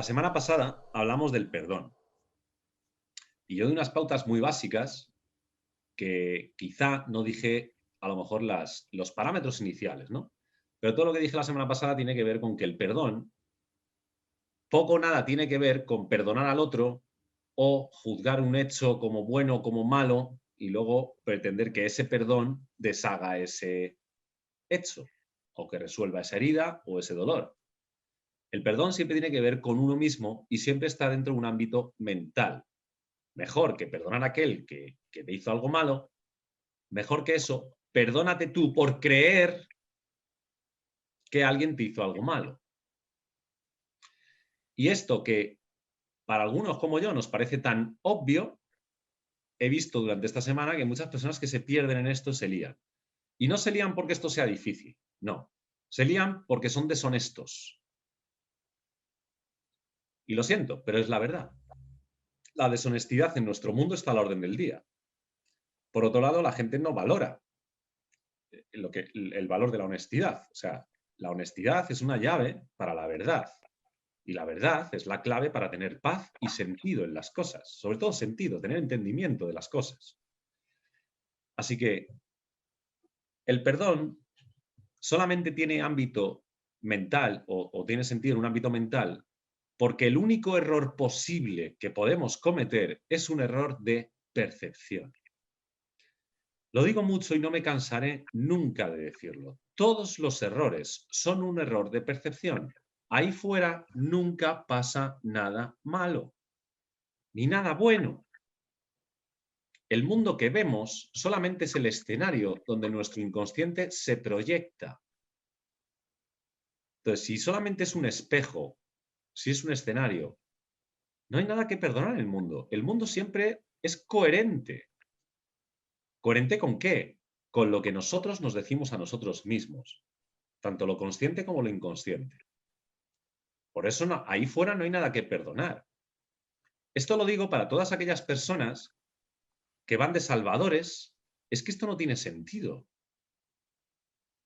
La semana pasada hablamos del perdón y yo de unas pautas muy básicas que quizá no dije a lo mejor los parámetros iniciales, ¿no? Pero todo lo que dije la semana pasada tiene que ver con que el perdón poco o nada tiene que ver con perdonar al otro o juzgar un hecho como bueno o como malo y luego pretender que ese perdón deshaga ese hecho o que resuelva esa herida o ese dolor. El perdón siempre tiene que ver con uno mismo y siempre está dentro de un ámbito mental. Mejor que perdonar a aquel que te hizo algo malo, mejor que eso, perdónate tú por creer que alguien te hizo algo malo. Y esto que para algunos como yo nos parece tan obvio, he visto durante esta semana que muchas personas que se pierden en esto se lían. Y no se lían porque esto sea difícil, no. Se lían porque son deshonestos. Y lo siento, pero es la verdad. La deshonestidad en nuestro mundo está a la orden del día. Por otro lado, la gente no valora el valor de la honestidad. O sea, la honestidad es una llave para la verdad. Y la verdad es la clave para tener paz y sentido en las cosas. Sobre todo sentido, tener entendimiento de las cosas. Así que el perdón solamente tiene ámbito mental o tiene sentido en un ámbito mental porque el único error posible que podemos cometer es un error de percepción. Lo digo mucho y no me cansaré nunca de decirlo. Todos los errores son un error de percepción. Ahí fuera nunca pasa nada malo, ni nada bueno. El mundo que vemos solamente es el escenario donde nuestro inconsciente se proyecta. Entonces, si solamente es un espejo, si es un escenario, no hay nada que perdonar en el mundo. El mundo siempre es coherente. ¿Coherente con qué? Con lo que nosotros nos decimos a nosotros mismos, tanto lo consciente como lo inconsciente. Por eso no, ahí fuera no hay nada que perdonar. Esto lo digo para todas aquellas personas que van de salvadores. Es que esto no tiene sentido.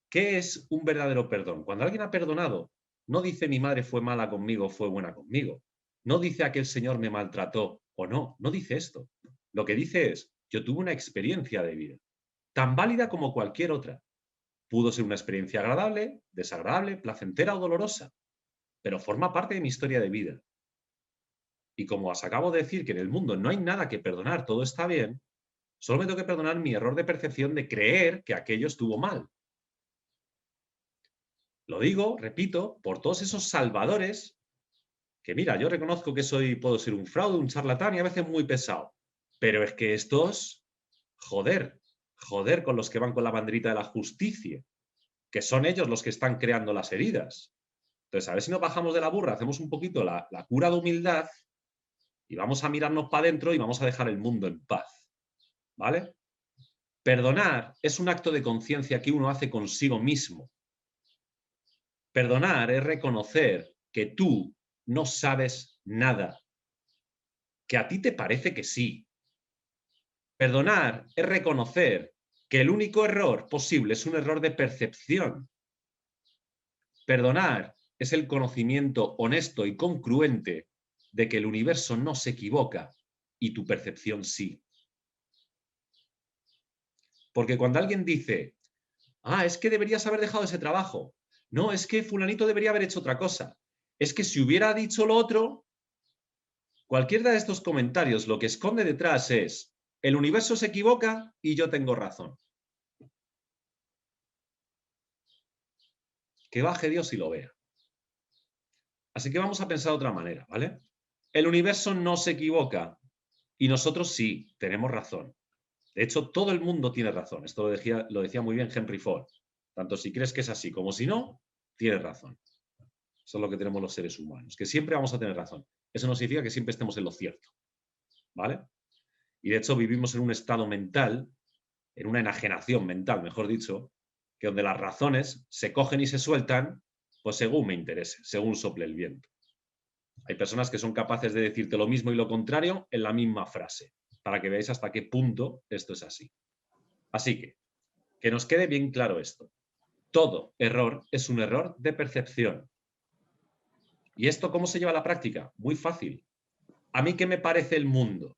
¿Qué es un verdadero perdón? Cuando alguien ha perdonado, no dice mi madre fue mala conmigo, fue buena conmigo. No dice aquel señor me maltrató o no. No dice esto. Lo que dice es, yo tuve una experiencia de vida, tan válida como cualquier otra. Pudo ser una experiencia agradable, desagradable, placentera o dolorosa, pero forma parte de mi historia de vida. Y como os acabo de decir que en el mundo no hay nada que perdonar, todo está bien, solo me tengo que perdonar mi error de percepción de creer que aquello estuvo mal. Lo digo, repito, por todos esos salvadores que, mira, yo reconozco que puedo ser un fraude, un charlatán y a veces muy pesado, pero es que estos, joder, joder con los que van con la banderita de la justicia, que son ellos los que están creando las heridas. Entonces, a ver si nos bajamos de la burra, hacemos un poquito la cura de humildad y vamos a mirarnos para adentro y vamos a dejar el mundo en paz, ¿vale? Perdonar es un acto de conciencia que uno hace consigo mismo. Perdonar es reconocer que tú no sabes nada, que a ti te parece que sí. Perdonar es reconocer que el único error posible es un error de percepción. Perdonar es el conocimiento honesto y congruente de que el universo no se equivoca y tu percepción sí. Porque cuando alguien dice, es que deberías haber dejado ese trabajo, no, es que fulanito debería haber hecho otra cosa, es que si hubiera dicho lo otro, cualquiera de estos comentarios lo que esconde detrás es, el universo se equivoca y yo tengo razón. Que baje Dios y lo vea. Así que vamos a pensar de otra manera, ¿vale? El universo no se equivoca y nosotros sí, tenemos razón. De hecho, todo el mundo tiene razón. Esto lo decía muy bien Henry Ford. Tanto si crees que es así como si no, tienes razón. Eso es lo que tenemos los seres humanos, que siempre vamos a tener razón. Eso no significa que siempre estemos en lo cierto, ¿vale? Y de hecho vivimos en un estado mental, en una enajenación mental, mejor dicho, que donde las razones se cogen y se sueltan, pues según me interese, según sople el viento. Hay personas que son capaces de decirte lo mismo y lo contrario en la misma frase, para que veáis hasta qué punto esto es así. Así que nos quede bien claro esto. Todo error es un error de percepción. ¿Y esto cómo se lleva a la práctica? Muy fácil. ¿A mí qué me parece el mundo?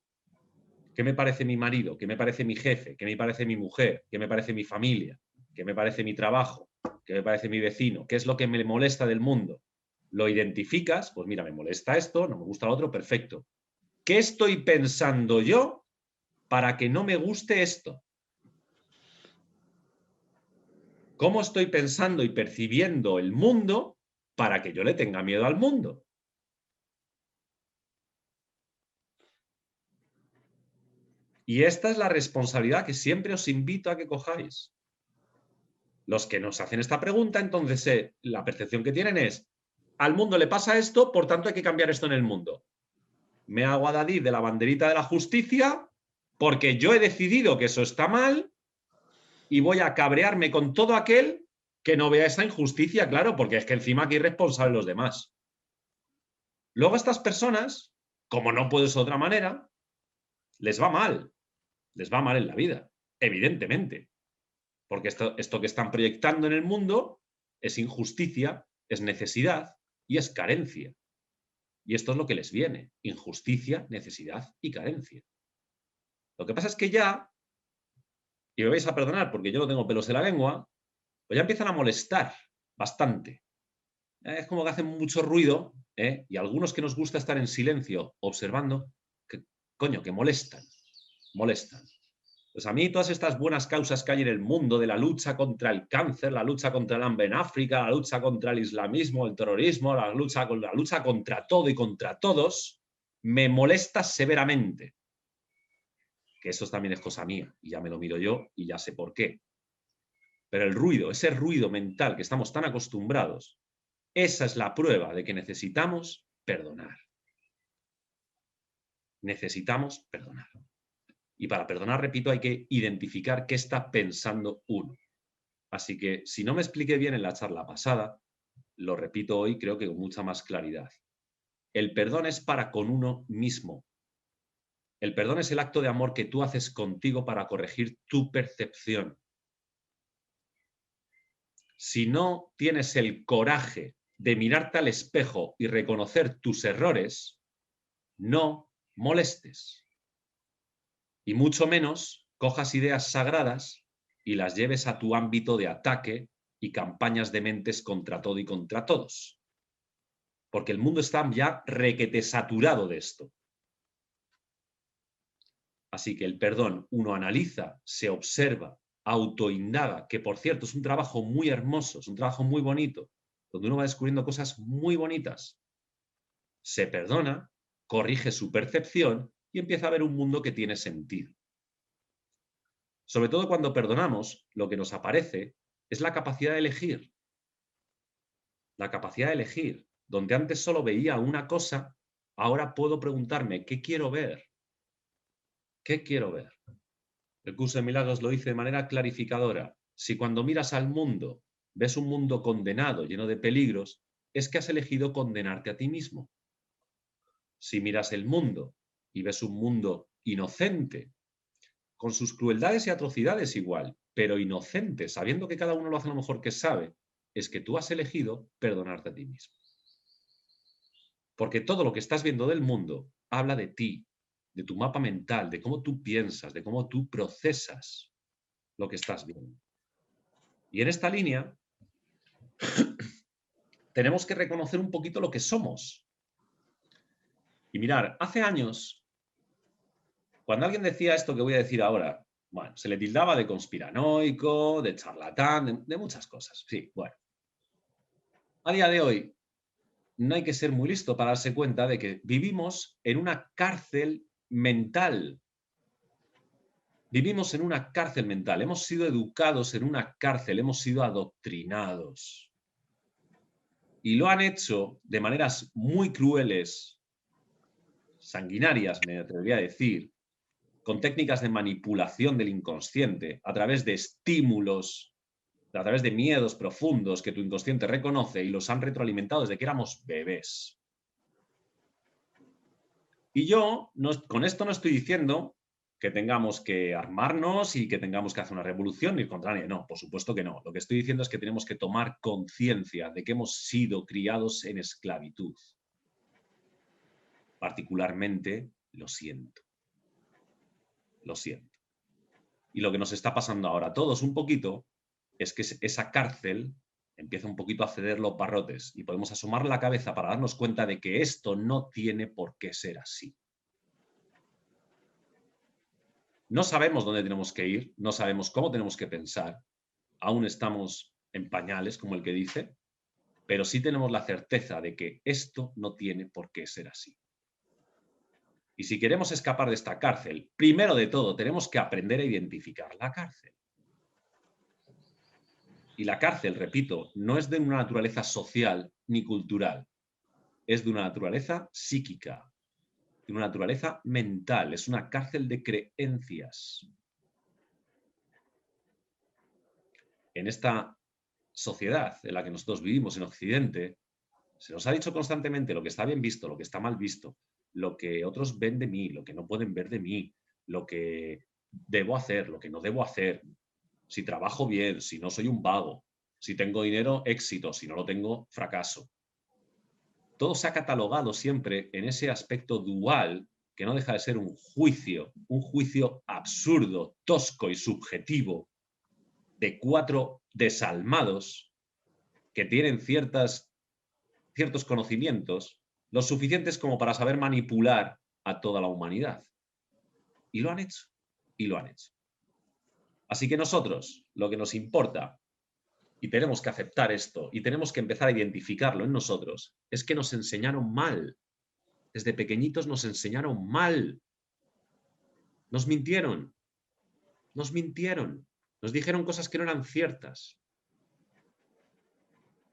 ¿Qué me parece mi marido? ¿Qué me parece mi jefe? ¿Qué me parece mi mujer? ¿Qué me parece mi familia? ¿Qué me parece mi trabajo? ¿Qué me parece mi vecino? ¿Qué es lo que me molesta del mundo? Lo identificas, pues mira, me molesta esto, no me gusta lo otro, perfecto. ¿Qué estoy pensando yo para que no me guste esto? ¿Cómo estoy pensando y percibiendo el mundo para que yo le tenga miedo al mundo? Y esta es la responsabilidad que siempre os invito a que cojáis. Los que nos hacen esta pregunta, entonces la percepción que tienen es, al mundo le pasa esto, por tanto hay que cambiar esto en el mundo. Me hago adalid de la banderita de la justicia porque yo he decidido que eso está mal y voy a cabrearme con todo aquel que no vea esa injusticia, claro, porque es que encima aquí responsables los demás. Luego a estas personas, como no puede ser de otra manera, les va mal en la vida, evidentemente, porque esto que están proyectando en el mundo es injusticia, es necesidad y es carencia. Y esto es lo que les viene, injusticia, necesidad y carencia. Lo que pasa es que ya, y me vais a perdonar porque yo no tengo pelos en la lengua, pues ya empiezan a molestar bastante. Es como que hacen mucho ruido, ¿eh? Y algunos que nos gusta estar en silencio observando, que, coño, que molestan, molestan. Pues a mí todas estas buenas causas que hay en el mundo de la lucha contra el cáncer, la lucha contra el hambre en África, la lucha contra el islamismo, el terrorismo, la lucha contra todo y contra todos, me molesta severamente. Que eso también es cosa mía y ya me lo miro yo y ya sé por qué. Pero el ruido, ese ruido mental que estamos tan acostumbrados, esa es la prueba de que necesitamos perdonar. Necesitamos perdonar. Y para perdonar, repito, hay que identificar qué está pensando uno. Así que si no me expliqué bien en la charla pasada, lo repito hoy creo que con mucha más claridad. El perdón es para con uno mismo. El perdón es el acto de amor que tú haces contigo para corregir tu percepción. Si no tienes el coraje de mirarte al espejo y reconocer tus errores, no molestes. Y mucho menos cojas ideas sagradas y las lleves a tu ámbito de ataque y campañas de mentes contra todo y contra todos. Porque el mundo está ya requete saturado de esto. Así que el perdón, uno analiza, se observa, autoindaga, que por cierto es un trabajo muy hermoso, es un trabajo muy bonito, donde uno va descubriendo cosas muy bonitas. Se perdona, corrige su percepción y empieza a ver un mundo que tiene sentido. Sobre todo cuando perdonamos, lo que nos aparece es la capacidad de elegir. La capacidad de elegir. Donde antes solo veía una cosa, ahora puedo preguntarme, ¿qué quiero ver? ¿Qué quiero ver? El curso de milagros lo dice de manera clarificadora. Si cuando miras al mundo ves un mundo condenado, lleno de peligros, es que has elegido condenarte a ti mismo. Si miras el mundo y ves un mundo inocente, con sus crueldades y atrocidades igual, pero inocente, sabiendo que cada uno lo hace lo mejor que sabe, es que tú has elegido perdonarte a ti mismo. Porque todo lo que estás viendo del mundo habla de ti, de tu mapa mental, de cómo tú piensas, de cómo tú procesas lo que estás viendo. Y en esta línea tenemos que reconocer un poquito lo que somos. Y mirar, hace años, cuando alguien decía esto que voy a decir ahora, bueno, se le tildaba de conspiranoico, de charlatán, de muchas cosas. Sí, bueno. A día de hoy, no hay que ser muy listo para darse cuenta de que vivimos en una cárcel mental. Vivimos en una cárcel mental. Hemos sido educados en una cárcel, hemos sido adoctrinados. Y lo han hecho de maneras muy crueles, sanguinarias, me atrevería a decir, con técnicas de manipulación del inconsciente, a través de estímulos, a través de miedos profundos que tu inconsciente reconoce y los han retroalimentado desde que éramos bebés. Y yo con esto no estoy diciendo que tengamos que armarnos y que tengamos que hacer una revolución ni contra nadie. No, por supuesto que no. Lo que estoy diciendo es que tenemos que tomar conciencia de que hemos sido criados en esclavitud. Particularmente, lo siento. Lo siento. Y lo que nos está pasando ahora a todos un poquito es que esa cárcel empieza un poquito a ceder los barrotes y podemos asomar la cabeza para darnos cuenta de que esto no tiene por qué ser así. No sabemos dónde tenemos que ir, no sabemos cómo tenemos que pensar, aún estamos en pañales, como el que dice, pero sí tenemos la certeza de que esto no tiene por qué ser así. Y si queremos escapar de esta cárcel, primero de todo tenemos que aprender a identificar la cárcel. Y la cárcel, repito, no es de una naturaleza social ni cultural, es de una naturaleza psíquica, de una naturaleza mental, es una cárcel de creencias. En esta sociedad en la que nosotros vivimos en Occidente, se nos ha dicho constantemente lo que está bien visto, lo que está mal visto, lo que otros ven de mí, lo que no pueden ver de mí, lo que debo hacer, lo que no debo hacer, si trabajo bien, si no soy un vago, si tengo dinero, éxito, si no lo tengo, fracaso. Todo se ha catalogado siempre en ese aspecto dual que no deja de ser un juicio absurdo, tosco y subjetivo de 4 desalmados que tienen ciertos conocimientos, lo suficientes como para saber manipular a toda la humanidad. Y lo han hecho, y lo han hecho. Así que nosotros, lo que nos importa, y tenemos que aceptar esto, y tenemos que empezar a identificarlo en nosotros, es que nos enseñaron mal. Desde pequeñitos nos enseñaron mal. Nos mintieron. Nos mintieron. Nos dijeron cosas que no eran ciertas.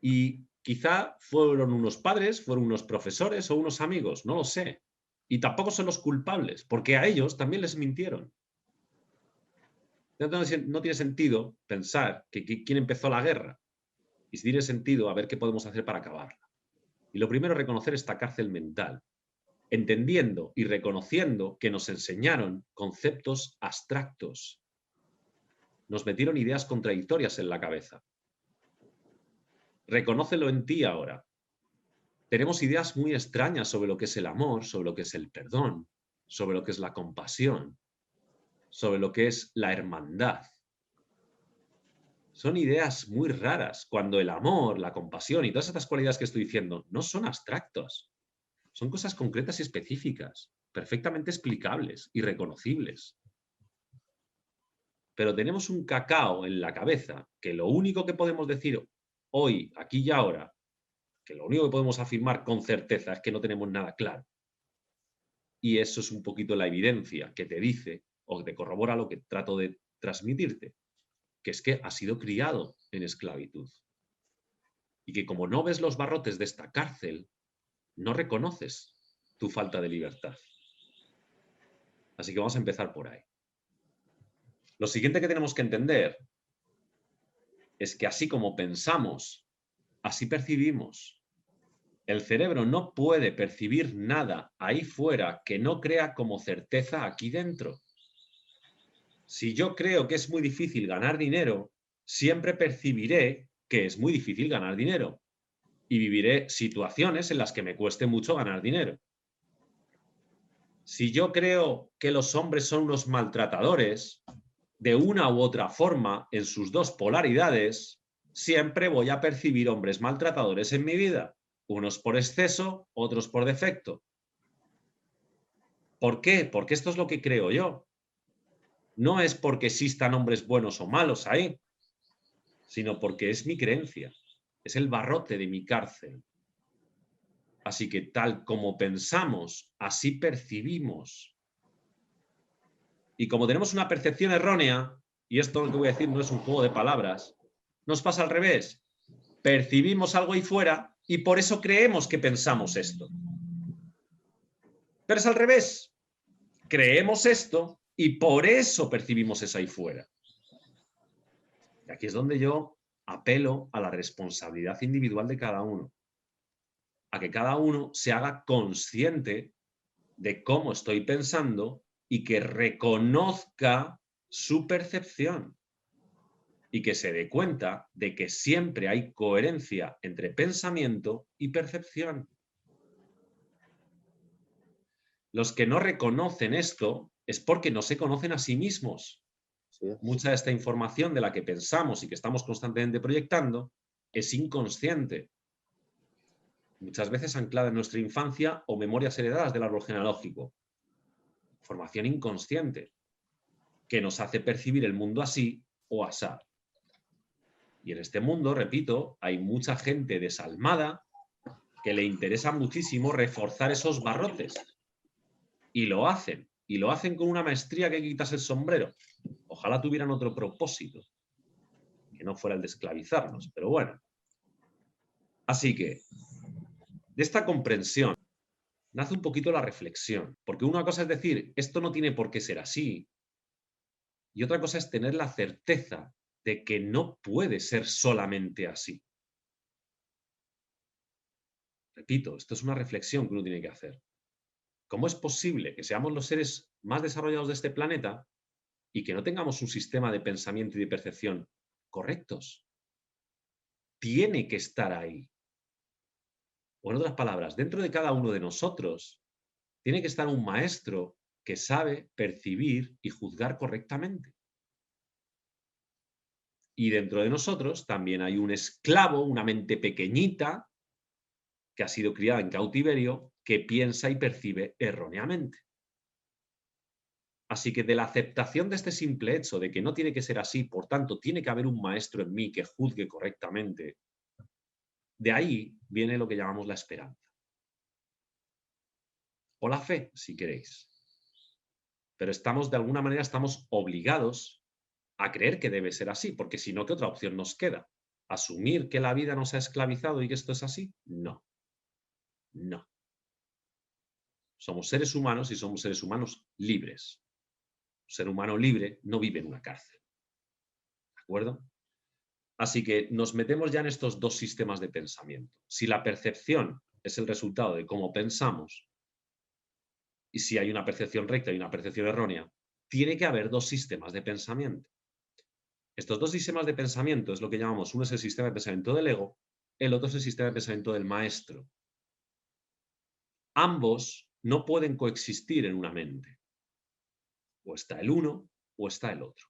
Y quizá fueron unos padres, fueron unos profesores o unos amigos, no lo sé. Y tampoco son los culpables, porque a ellos también les mintieron. No tiene sentido pensar que quién empezó la guerra. Y si tiene sentido, a ver qué podemos hacer para acabarla. Y lo primero es reconocer esta cárcel mental, entendiendo y reconociendo que nos enseñaron conceptos abstractos. Nos metieron ideas contradictorias en la cabeza. Reconócelo en ti ahora. Tenemos ideas muy extrañas sobre lo que es el amor, sobre lo que es el perdón, sobre lo que es la compasión, sobre lo que es la hermandad. Son ideas muy raras, cuando el amor, la compasión y todas estas cualidades que estoy diciendo no son abstractos. Son cosas concretas y específicas, perfectamente explicables y reconocibles. Pero tenemos un cacao en la cabeza que lo único que podemos decir hoy, aquí y ahora, que lo único que podemos afirmar con certeza es que no tenemos nada claro. Y eso es un poquito la evidencia que te dice o te corrobora lo que trato de transmitirte, que es que has sido criado en esclavitud. Y que como no ves los barrotes de esta cárcel, no reconoces tu falta de libertad. Así que vamos a empezar por ahí. Lo siguiente que tenemos que entender es que así como pensamos, así percibimos. El cerebro no puede percibir nada ahí fuera que no crea como certeza aquí dentro. Si yo creo que es muy difícil ganar dinero, siempre percibiré que es muy difícil ganar dinero y viviré situaciones en las que me cueste mucho ganar dinero. Si yo creo que los hombres son unos maltratadores, de una u otra forma, en sus dos polaridades, siempre voy a percibir hombres maltratadores en mi vida, unos por exceso, otros por defecto. ¿Por qué? Porque esto es lo que creo yo. No es porque existan hombres buenos o malos ahí, sino porque es mi creencia, es el barrote de mi cárcel. Así que tal como pensamos, así percibimos. Y como tenemos una percepción errónea, y esto lo que voy a decir no es un juego de palabras, nos pasa al revés. Percibimos algo ahí fuera y por eso creemos que pensamos esto. Pero es al revés. Creemos esto y por eso percibimos eso ahí fuera. Y aquí es donde yo apelo a la responsabilidad individual de cada uno. A que cada uno se haga consciente de cómo estoy pensando y que reconozca su percepción y que se dé cuenta de que siempre hay coherencia entre pensamiento y percepción. Los que no reconocen esto es porque no se conocen a sí mismos. Sí es. Mucha de esta información de la que pensamos y que estamos constantemente proyectando es inconsciente. Muchas veces anclada en nuestra infancia o memorias heredadas del árbol genealógico. Formación inconsciente que nos hace percibir el mundo así o asá. Y en este mundo, repito, hay mucha gente desalmada que le interesa muchísimo reforzar esos barrotes. Y lo hacen con una maestría que hay que quitarse el sombrero. Ojalá tuvieran otro propósito, que no fuera el de esclavizarnos, pero bueno. Así que, de esta comprensión, nace un poquito la reflexión, porque una cosa es decir, esto no tiene por qué ser así, y otra cosa es tener la certeza de que no puede ser solamente así. Repito, esto es una reflexión que uno tiene que hacer. ¿Cómo es posible que seamos los seres más desarrollados de este planeta y que no tengamos un sistema de pensamiento y de percepción correctos? Tiene que estar ahí. O en otras palabras, dentro de cada uno de nosotros tiene que estar un maestro que sabe percibir y juzgar correctamente. Y dentro de nosotros también hay un esclavo, una mente pequeñita, que ha sido criada en cautiverio, que piensa y percibe erróneamente. Así que de la aceptación de este simple hecho de que no tiene que ser así, por tanto, tiene que haber un maestro en mí que juzgue correctamente, de ahí viene lo que llamamos la esperanza. O la fe, si queréis. Pero de alguna manera, estamos obligados a creer que debe ser así, porque si no, ¿qué otra opción nos queda? ¿Asumir que la vida nos ha esclavizado y que esto es así? No, no. Somos seres humanos y somos seres humanos libres. Un ser humano libre no vive en una cárcel. ¿De acuerdo? Así que nos metemos ya en estos dos sistemas de pensamiento. Si la percepción es el resultado de cómo pensamos, y si hay una percepción recta y una percepción errónea, tiene que haber dos sistemas de pensamiento. Estos dos sistemas de pensamiento es lo que llamamos, uno es el sistema de pensamiento del ego, el otro es el sistema de pensamiento del maestro. Ambos no pueden coexistir en una mente. O está el uno o está el otro.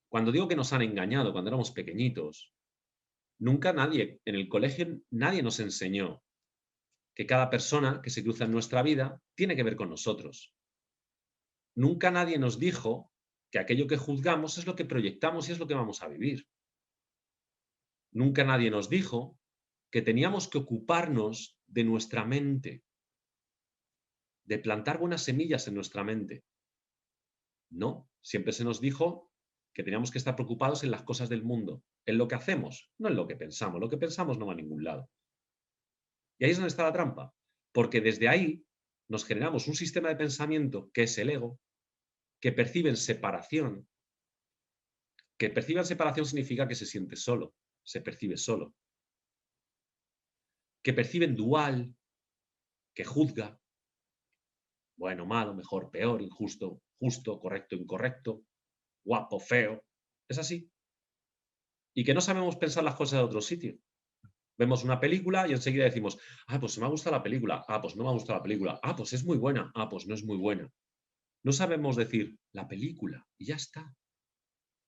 Cuando digo que nos han engañado cuando éramos pequeñitos, nunca nadie, en el colegio, nadie nos enseñó que cada persona que se cruza en nuestra vida tiene que ver con nosotros. Nunca nadie nos dijo que aquello que juzgamos es lo que proyectamos y es lo que vamos a vivir. Nunca nadie nos dijo que teníamos que ocuparnos de nuestra mente, de plantar buenas semillas en nuestra mente. No, siempre se nos dijo que teníamos que estar preocupados en las cosas del mundo, en lo que hacemos, no en lo que pensamos. Lo que pensamos no va a ningún lado. Y ahí es donde está la trampa, porque desde ahí nos generamos un sistema de pensamiento que es el ego, que perciben separación. Que perciban separación significa que se siente solo, se percibe solo. Que perciben dual, que juzga, bueno, malo, mejor, peor, injusto, justo, correcto, incorrecto, guapo, feo. Es así. Y que no sabemos pensar las cosas de otro sitio. Vemos una película y enseguida decimos, ah, pues me ha gustado la película, ah, pues no me ha gustado la película, ah, pues es muy buena, ah, pues no es muy buena. No sabemos decir la película y ya está.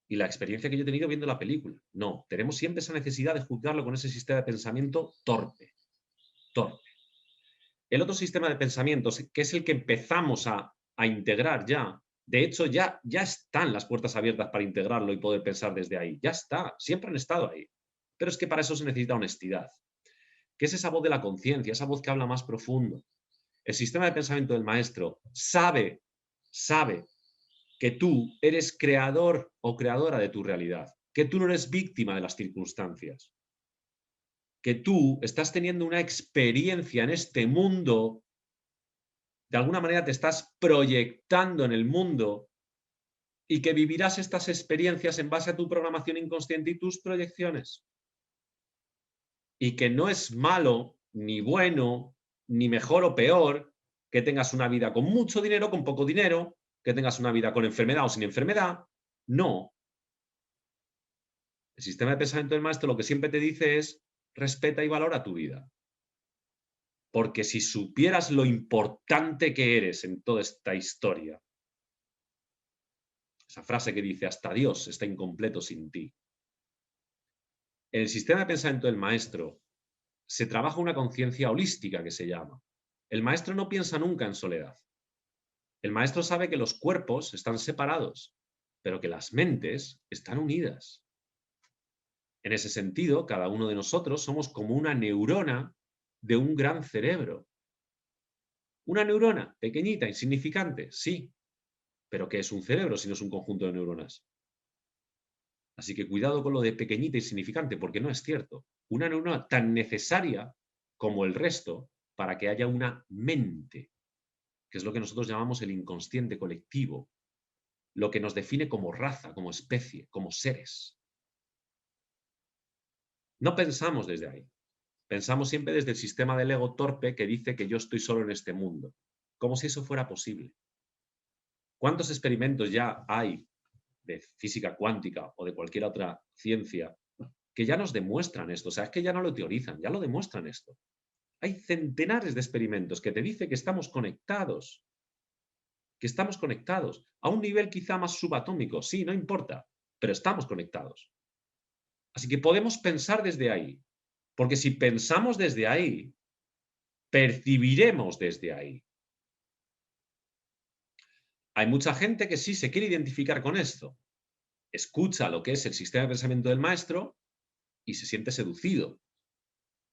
Y la experiencia que yo he tenido viendo la película. No, tenemos siempre esa necesidad de juzgarlo con ese sistema de pensamiento torpe. Torpe. El otro sistema de pensamientos, que es el que empezamos a integrar ya, de hecho ya están las puertas abiertas para integrarlo y poder pensar desde ahí. Ya está, siempre han estado ahí. Pero es que para eso se necesita honestidad, que es esa voz de la conciencia, esa voz que habla más profundo. El sistema de pensamiento del maestro sabe que tú eres creador o creadora de tu realidad, que tú no eres víctima de las circunstancias, que tú estás teniendo una experiencia en este mundo, de alguna manera te estás proyectando en el mundo y que vivirás estas experiencias en base a tu programación inconsciente y tus proyecciones. Y que no es malo, ni bueno, ni mejor o peor que tengas una vida con mucho dinero, con poco dinero, que tengas una vida con enfermedad o sin enfermedad. No. El sistema de pensamiento del maestro lo que siempre te dice es respeta y valora tu vida. Porque si supieras lo importante que eres en toda esta historia, esa frase que dice hasta Dios está incompleto sin ti. En el sistema de pensamiento del maestro se trabaja una conciencia holística que se llama. El maestro no piensa nunca en soledad. El maestro sabe que los cuerpos están separados, pero que las mentes están unidas. En ese sentido, cada uno de nosotros somos como una neurona de un gran cerebro. Una neurona pequeñita, insignificante, sí, pero ¿qué es un cerebro si no es un conjunto de neuronas? Así que cuidado con lo de pequeñita y insignificante, porque no es cierto. Una neurona tan necesaria como el resto para que haya una mente, que es lo que nosotros llamamos el inconsciente colectivo, lo que nos define como raza, como especie, como seres. No pensamos desde ahí. Pensamos siempre desde el sistema del ego torpe que dice que yo estoy solo en este mundo, como si eso fuera posible. ¿Cuántos experimentos ya hay de física cuántica o de cualquier otra ciencia que ya nos demuestran esto? O sea, es que ya no lo teorizan, ya lo demuestran esto. Hay centenares de experimentos que te dicen que estamos conectados a un nivel quizá más subatómico, sí, no importa, pero estamos conectados. Así que podemos pensar desde ahí, porque si pensamos desde ahí, percibiremos desde ahí. Hay mucha gente que sí se quiere identificar con esto. Escucha lo que es el sistema de pensamiento del maestro y se siente seducido.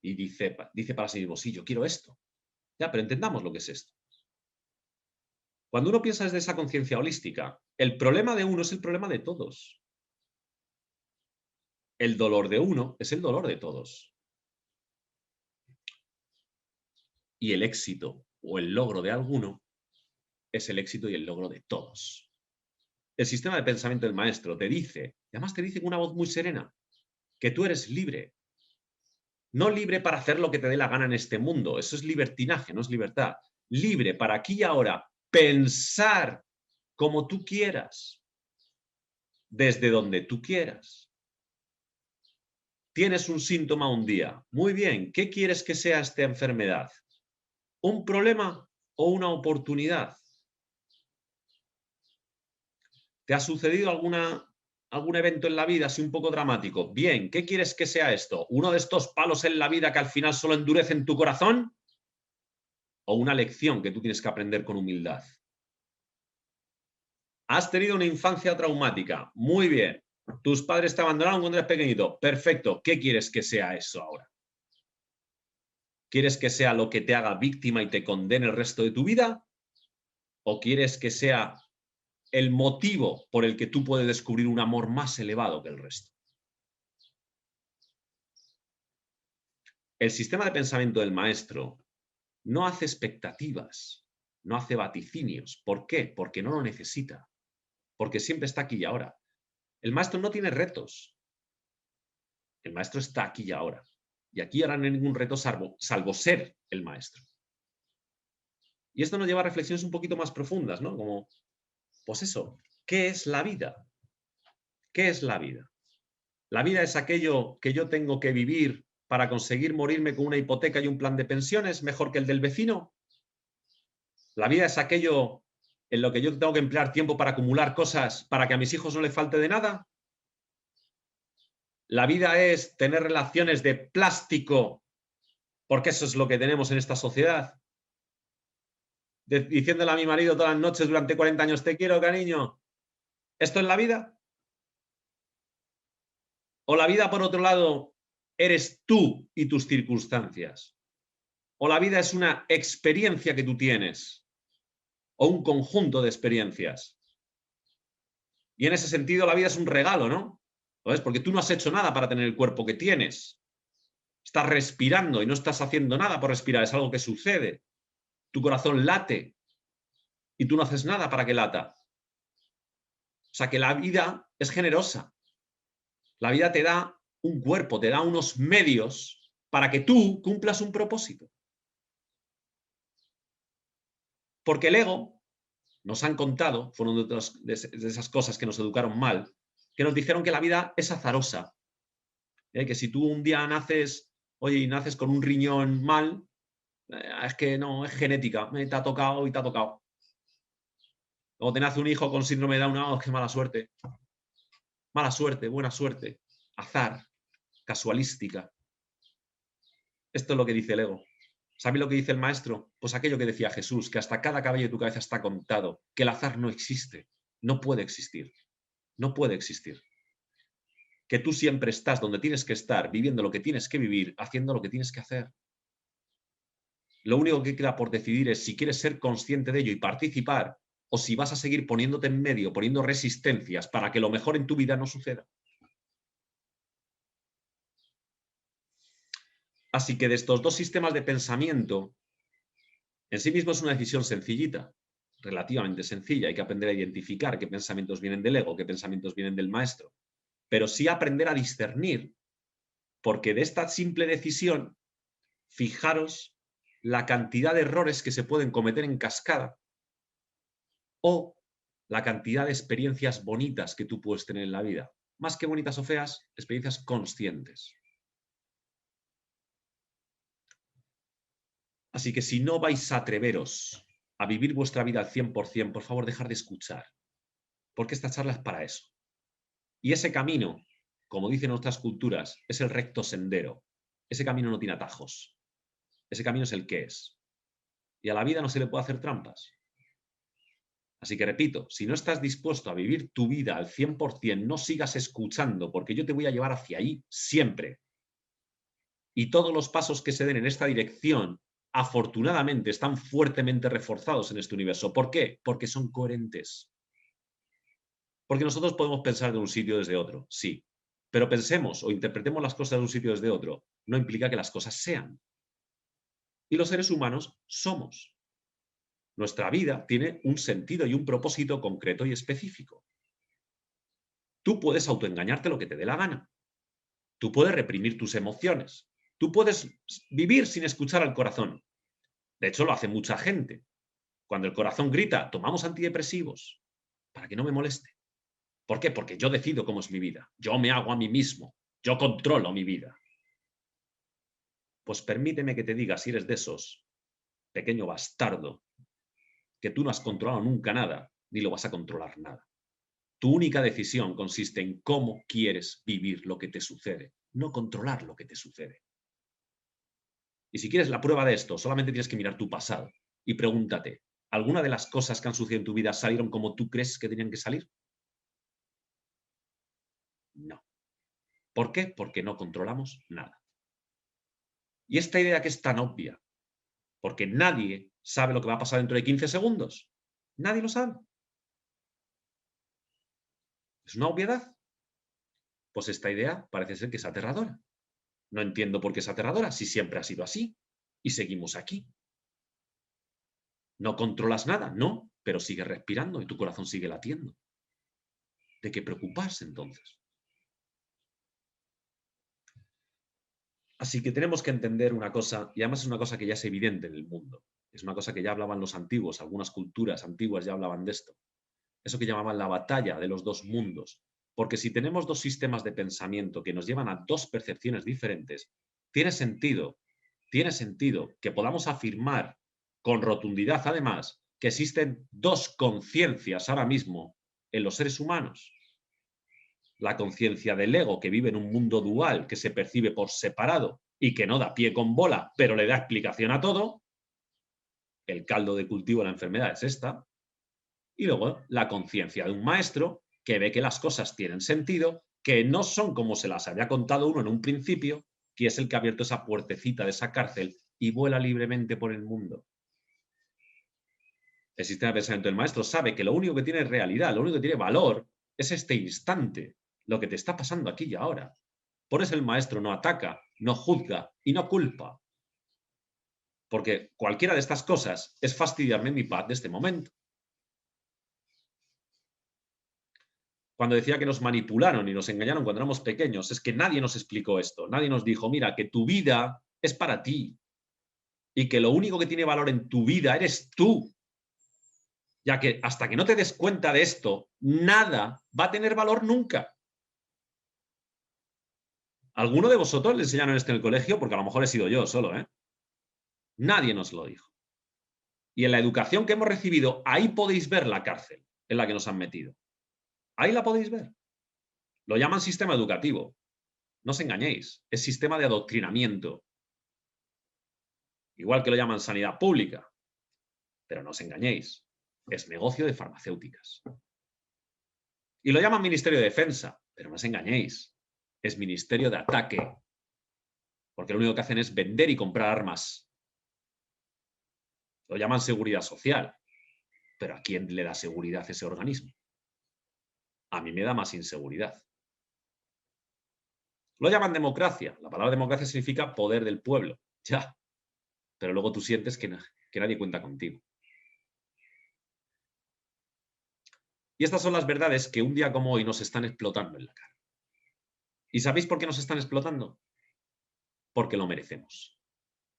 Y dice para sí mismo, sí, yo quiero esto. Ya, pero entendamos lo que es esto. Cuando uno piensa desde esa conciencia holística, el problema de uno es el problema de todos. El dolor de uno es el dolor de todos. Y el éxito o el logro de alguno es el éxito y el logro de todos. El sistema de pensamiento del maestro te dice, y además te dice con una voz muy serena, que tú eres libre. No libre para hacer lo que te dé la gana en este mundo, eso es libertinaje, no es libertad. Libre para aquí y ahora pensar como tú quieras, desde donde tú quieras. Tienes un síntoma un día. Muy bien, ¿qué quieres que sea esta enfermedad? ¿Un problema o una oportunidad? ¿Te ha sucedido algún evento en la vida así un poco dramático? Bien, ¿qué quieres que sea esto? ¿Uno de estos palos en la vida que al final solo endurecen tu corazón? ¿O una lección que tú tienes que aprender con humildad? Has tenido una infancia traumática. Muy bien. Tus padres te abandonaron cuando eres pequeñito. Perfecto. ¿Qué quieres que sea eso ahora? ¿Quieres que sea lo que te haga víctima y te condene el resto de tu vida? ¿O quieres que sea el motivo por el que tú puedes descubrir un amor más elevado que el resto? El sistema de pensamiento del maestro no hace expectativas, no hace vaticinios. ¿Por qué? Porque no lo necesita. Porque siempre está aquí y ahora. El maestro no tiene retos. El maestro está aquí y ahora. Y aquí ahora no hay ningún reto salvo ser el maestro. Y esto nos lleva a reflexiones un poquito más profundas, ¿no? Como, pues eso, ¿qué es la vida? ¿Qué es la vida? ¿La vida es aquello que yo tengo que vivir para conseguir morirme con una hipoteca y un plan de pensiones mejor que el del vecino? ¿La vida es aquello en lo que yo tengo que emplear tiempo para acumular cosas para que a mis hijos no les falte de nada? ¿La vida es tener relaciones de plástico porque eso es lo que tenemos en esta sociedad? Diciéndole a mi marido todas las noches durante 40 años, te quiero, cariño. ¿Esto es la vida? ¿O la vida, por otro lado, eres tú y tus circunstancias? ¿O la vida es una experiencia que tú tienes? ¿O un conjunto de experiencias? Y en ese sentido la vida es un regalo, ¿no? ¿Sabes? Porque tú no has hecho nada para tener el cuerpo que tienes. Estás respirando y no estás haciendo nada por respirar, es algo que sucede. Tu corazón late y tú no haces nada para que lata. O sea que la vida es generosa. La vida te da un cuerpo, te da unos medios para que tú cumplas un propósito. Porque el ego, nos han contado, fueron de esas cosas que nos educaron mal, que nos dijeron que la vida es azarosa. Que si tú un día naces, oye, y naces con un riñón mal, es que no, es genética, te ha tocado y te ha tocado. Luego te nace un hijo con síndrome de Down, oh, qué mala suerte. Mala suerte, buena suerte, azar, casualística. Esto es lo que dice el ego. ¿Sabe lo que dice el maestro? Pues aquello que decía Jesús, que hasta cada cabello de tu cabeza está contado, que el azar no existe, no puede existir, no puede existir. Que tú siempre estás donde tienes que estar, viviendo lo que tienes que vivir, haciendo lo que tienes que hacer. Lo único que queda por decidir es si quieres ser consciente de ello y participar, o si vas a seguir poniéndote en medio, poniendo resistencias para que lo mejor en tu vida no suceda. Así que de estos dos sistemas de pensamiento, en sí mismo es una decisión sencillita, relativamente sencilla. Hay que aprender a identificar qué pensamientos vienen del ego, qué pensamientos vienen del maestro. Pero sí aprender a discernir, porque de esta simple decisión, fijaros la cantidad de errores que se pueden cometer en cascada o la cantidad de experiencias bonitas que tú puedes tener en la vida. Más que bonitas o feas, experiencias conscientes. Así que si no vais a atreveros a vivir vuestra vida al 100%, por favor, dejar de escuchar. Porque esta charla es para eso. Y ese camino, como dicen nuestras culturas, es el recto sendero. Ese camino no tiene atajos. Ese camino es el que es. Y a la vida no se le puede hacer trampas. Así que repito, si no estás dispuesto a vivir tu vida al 100%, no sigas escuchando, porque yo te voy a llevar hacia ahí siempre. Y todos los pasos que se den en esta dirección, afortunadamente, están fuertemente reforzados en este universo. ¿Por qué? Porque son coherentes. Porque nosotros podemos pensar de un sitio desde otro, sí. Pero pensemos o interpretemos las cosas de un sitio desde otro, no implica que las cosas sean. Y los seres humanos somos. Nuestra vida tiene un sentido y un propósito concreto y específico. Tú puedes autoengañarte lo que te dé la gana. Tú puedes reprimir tus emociones. Tú puedes vivir sin escuchar al corazón. De hecho, lo hace mucha gente. Cuando el corazón grita, tomamos antidepresivos para que no me moleste. ¿Por qué? Porque yo decido cómo es mi vida. Yo me hago a mí mismo. Yo controlo mi vida. Pues permíteme que te diga, si eres de esos, pequeño bastardo, que tú no has controlado nunca nada, ni lo vas a controlar nada. Tu única decisión consiste en cómo quieres vivir lo que te sucede, no controlar lo que te sucede. Y si quieres la prueba de esto, solamente tienes que mirar tu pasado y pregúntate, ¿alguna de las cosas que han sucedido en tu vida salieron como tú crees que tenían que salir? No. ¿Por qué? Porque no controlamos nada. Y esta idea que es tan obvia, porque nadie sabe lo que va a pasar dentro de 15 segundos. Nadie lo sabe. ¿Es una obviedad? Pues esta idea parece ser que es aterradora. No entiendo por qué es aterradora, si siempre ha sido así. Y seguimos aquí. No controlas nada, no, pero sigues respirando y tu corazón sigue latiendo. ¿De qué preocuparse entonces? Así que tenemos que entender una cosa, y además es una cosa que ya es evidente en el mundo. Es una cosa que ya hablaban los antiguos, algunas culturas antiguas ya hablaban de esto. Eso que llamaban la batalla de los dos mundos. Porque si tenemos dos sistemas de pensamiento que nos llevan a dos percepciones diferentes, tiene sentido que podamos afirmar con rotundidad, además, que existen dos conciencias ahora mismo en los seres humanos. La conciencia del ego, que vive en un mundo dual, que se percibe por separado y que no da pie con bola, pero le da explicación a todo. El caldo de cultivo de la enfermedad es esta. Y luego la conciencia de un maestro que ve que las cosas tienen sentido, que no son como se las había contado uno en un principio, que es el que ha abierto esa puertecita de esa cárcel y vuela libremente por el mundo. El sistema de pensamiento del maestro sabe que lo único que tiene realidad, lo único que tiene valor, es este instante, lo que te está pasando aquí y ahora. Por eso el maestro no ataca, no juzga y no culpa. Porque cualquiera de estas cosas es fastidiarme mi paz de este momento. Cuando decía que nos manipularon y nos engañaron cuando éramos pequeños, es que nadie nos explicó esto. Nadie nos dijo, mira, que tu vida es para ti y que lo único que tiene valor en tu vida eres tú. Ya que hasta que no te des cuenta de esto, nada va a tener valor nunca. ¿Alguno de vosotros le enseñaron esto en el colegio? Porque a lo mejor he sido yo solo, ¿eh? Nadie nos lo dijo. Y en la educación que hemos recibido, ahí podéis ver la cárcel en la que nos han metido. Ahí la podéis ver. Lo llaman sistema educativo. No os engañéis, es sistema de adoctrinamiento. Igual que lo llaman sanidad pública. Pero no os engañéis, es negocio de farmacéuticas. Y lo llaman Ministerio de Defensa, pero no os engañéis, es Ministerio de Ataque. Porque lo único que hacen es vender y comprar armas. Lo llaman seguridad social. Pero ¿a quién le da seguridad ese organismo? A mí me da más inseguridad. Lo llaman democracia. La palabra democracia significa poder del pueblo. Ya. Pero luego tú sientes que nadie cuenta contigo. Y estas son las verdades que un día como hoy nos están explotando en la cara. ¿Y sabéis por qué nos están explotando? Porque lo merecemos.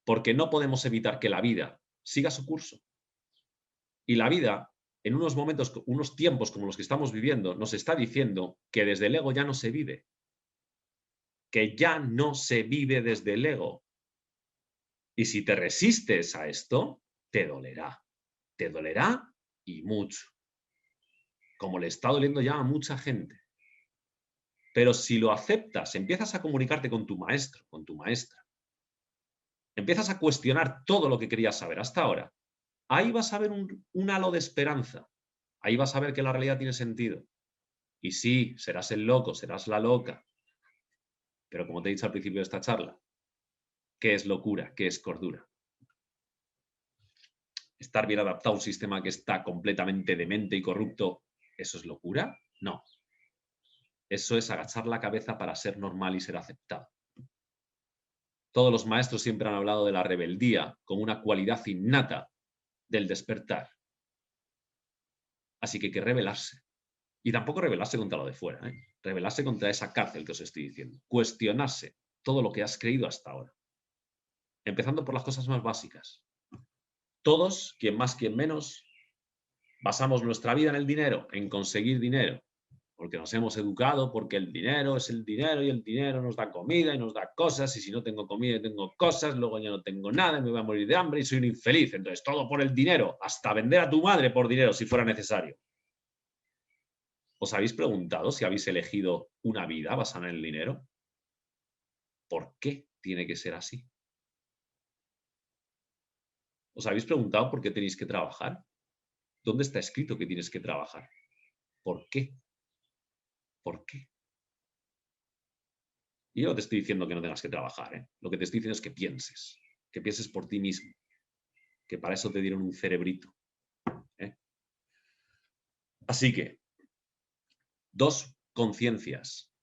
Porque no podemos evitar que la vida siga su curso. Y la vida, en unos momentos, unos tiempos como los que estamos viviendo, nos está diciendo que desde el ego ya no se vive. Que ya no se vive desde el ego. Y si te resistes a esto, te dolerá. Te dolerá y mucho. Como le está doliendo ya a mucha gente. Pero si lo aceptas, empiezas a comunicarte con tu maestro, con tu maestra, empiezas a cuestionar todo lo que querías saber hasta ahora, ahí vas a ver un halo de esperanza. Ahí vas a ver que la realidad tiene sentido. Y sí, serás el loco, serás la loca. Pero como te he dicho al principio de esta charla, ¿qué es locura? ¿Qué es cordura? ¿Estar bien adaptado a un sistema que está completamente demente y corrupto, eso es locura? No. Eso es agachar la cabeza para ser normal y ser aceptado. Todos los maestros siempre han hablado de la rebeldía como una cualidad innata del despertar. Así que hay que rebelarse. Y tampoco rebelarse contra lo de fuera, ¿eh? Rebelarse contra esa cárcel que os estoy diciendo. Cuestionarse todo lo que has creído hasta ahora. Empezando por las cosas más básicas. Todos, quien más, quien menos, basamos nuestra vida en el dinero, en conseguir dinero. Porque nos hemos educado, porque el dinero es el dinero y el dinero nos da comida y nos da cosas, y si no tengo comida y tengo cosas, luego ya no tengo nada y me voy a morir de hambre y soy un infeliz. Entonces, todo por el dinero, hasta vender a tu madre por dinero si fuera necesario. ¿Os habéis preguntado si habéis elegido una vida basada en el dinero? ¿Por qué tiene que ser así? ¿Os habéis preguntado por qué tenéis que trabajar? ¿Dónde está escrito que tienes que trabajar? ¿Por qué? ¿Por qué? Y yo no te estoy diciendo que no tengas que trabajar, ¿eh? Lo que te estoy diciendo es que pienses por ti mismo, que para eso te dieron un cerebrito, ¿eh? Así que, dos conciencias,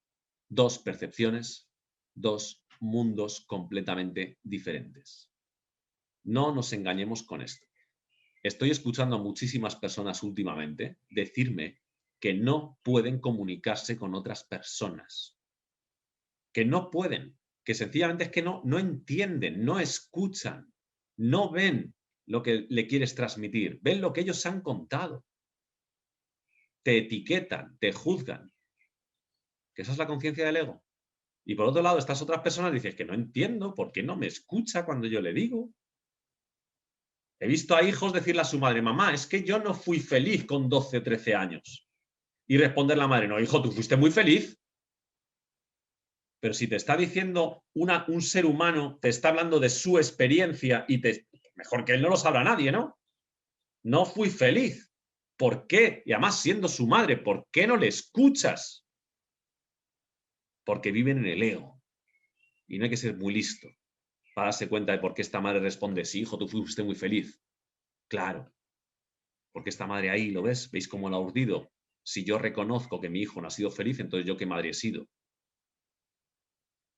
dos percepciones, dos mundos completamente diferentes. No nos engañemos con esto. Estoy escuchando a muchísimas personas últimamente decirme que no pueden comunicarse con otras personas, que no pueden, que sencillamente es que no entienden, no escuchan, no ven lo que le quieres transmitir, ven lo que ellos han contado, te etiquetan, te juzgan, que esa es la conciencia del ego. Y por otro lado, estas otras personas dicen que no entiendo por qué no me escucha cuando yo le digo. He visto a hijos decirle a su madre, mamá, es que yo no fui feliz con 12 o 13 años. Y responder la madre, no, hijo, tú fuiste muy feliz. Pero si te está diciendo un ser humano, te está hablando de su experiencia y mejor que él no lo sabrá nadie, ¿no? No fui feliz. ¿Por qué? Y además siendo su madre, ¿por qué no le escuchas? Porque viven en el ego. Y no hay que ser muy listo para darse cuenta de por qué esta madre responde, sí, hijo, tú fuiste muy feliz. Claro, porque esta madre ahí, ¿lo ves? ¿Veis cómo la ha urdido? Si yo reconozco que mi hijo no ha sido feliz, entonces yo qué madre he sido.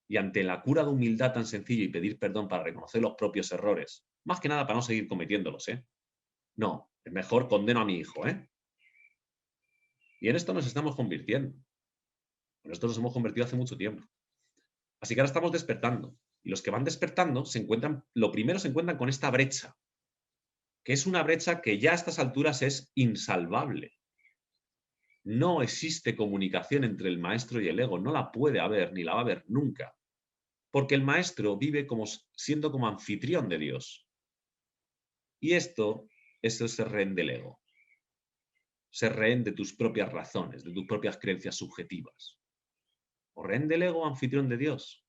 Y ante la cura de humildad tan sencilla y pedir perdón para reconocer los propios errores, más que nada para no seguir cometiéndolos, ¿eh? No, es mejor condeno a mi hijo, ¿eh? Y en esto nos estamos convirtiendo. En esto nos hemos convertido hace mucho tiempo. Así que ahora estamos despertando. Y los que van despertando lo primero se encuentran con esta brecha. que es una brecha que ya a estas alturas es insalvable. No existe comunicación entre el maestro y el ego, no la puede haber, ni la va a haber nunca. Porque el maestro vive siendo como anfitrión de Dios. Y esto es el ser rehén del ego. Ser rehén de tus propias razones, de tus propias creencias subjetivas. O rehén del ego o anfitrión de Dios.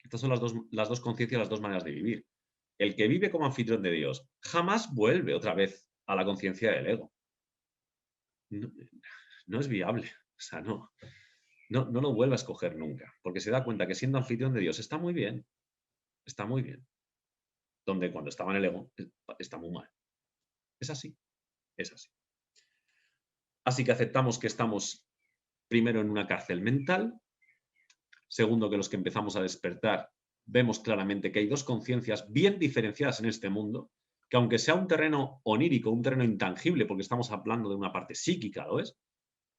Estas son las dos conciencias, las dos maneras de vivir. El que vive como anfitrión de Dios jamás vuelve otra vez a la conciencia del ego. No, no es viable. O sea, no lo vuelve a escoger nunca. Porque se da cuenta que siendo anfitrión de Dios está muy bien. Está muy bien. Donde cuando estaba en el ego está muy mal. Es así. Es así. Así que aceptamos que estamos primero en una cárcel mental. Segundo, que los que empezamos a despertar vemos claramente que hay dos conciencias bien diferenciadas en este mundo, que aunque sea un terreno onírico, un terreno intangible, porque estamos hablando de una parte psíquica, ¿lo es?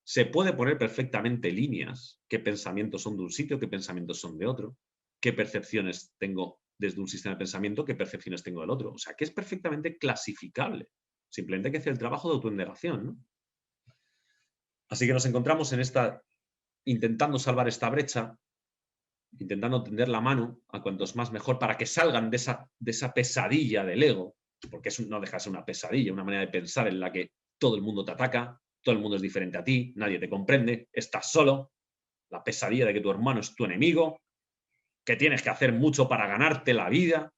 Se puede poner perfectamente líneas, qué pensamientos son de un sitio, qué pensamientos son de otro, qué percepciones tengo desde un sistema de pensamiento, qué percepciones tengo del otro. O sea, que es perfectamente clasificable. Simplemente hay que hacer el trabajo de autoindagación, ¿no? Así que nos encontramos en intentando salvar esta brecha, intentando tender la mano a cuantos más mejor para que salgan de esa pesadilla del ego, porque no deja de ser una pesadilla, una manera de pensar en la que todo el mundo te ataca, todo el mundo es diferente a ti, nadie te comprende, estás solo, la pesadilla de que tu hermano es tu enemigo, que tienes que hacer mucho para ganarte la vida,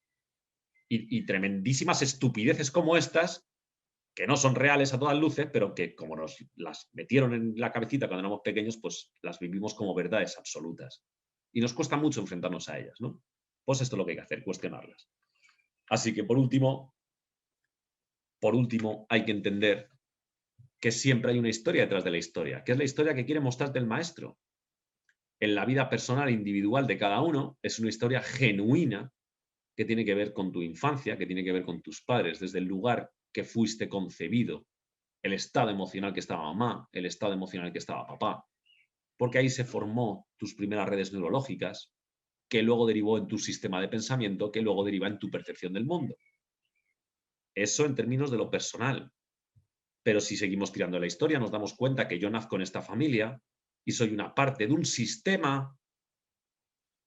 y tremendísimas estupideces como estas, que no son reales a todas luces, pero que como nos las metieron en la cabecita cuando éramos pequeños, pues las vivimos como verdades absolutas. Y nos cuesta mucho enfrentarnos a ellas, ¿no? Pues esto es lo que hay que hacer, cuestionarlas. Así que por último, hay que entender que siempre hay una historia detrás de la historia, que es la historia que quiere mostrarte el maestro. En la vida personal e individual de cada uno es una historia genuina que tiene que ver con tu infancia, que tiene que ver con tus padres, desde el lugar que fuiste concebido, el estado emocional que estaba mamá, el estado emocional que estaba papá, porque ahí se formó tus primeras redes neurológicas, que luego derivó en tu sistema de pensamiento, que luego deriva en tu percepción del mundo. Eso en términos de lo personal. Pero si seguimos tirando la historia, nos damos cuenta que yo nazco en esta familia y soy una parte de un sistema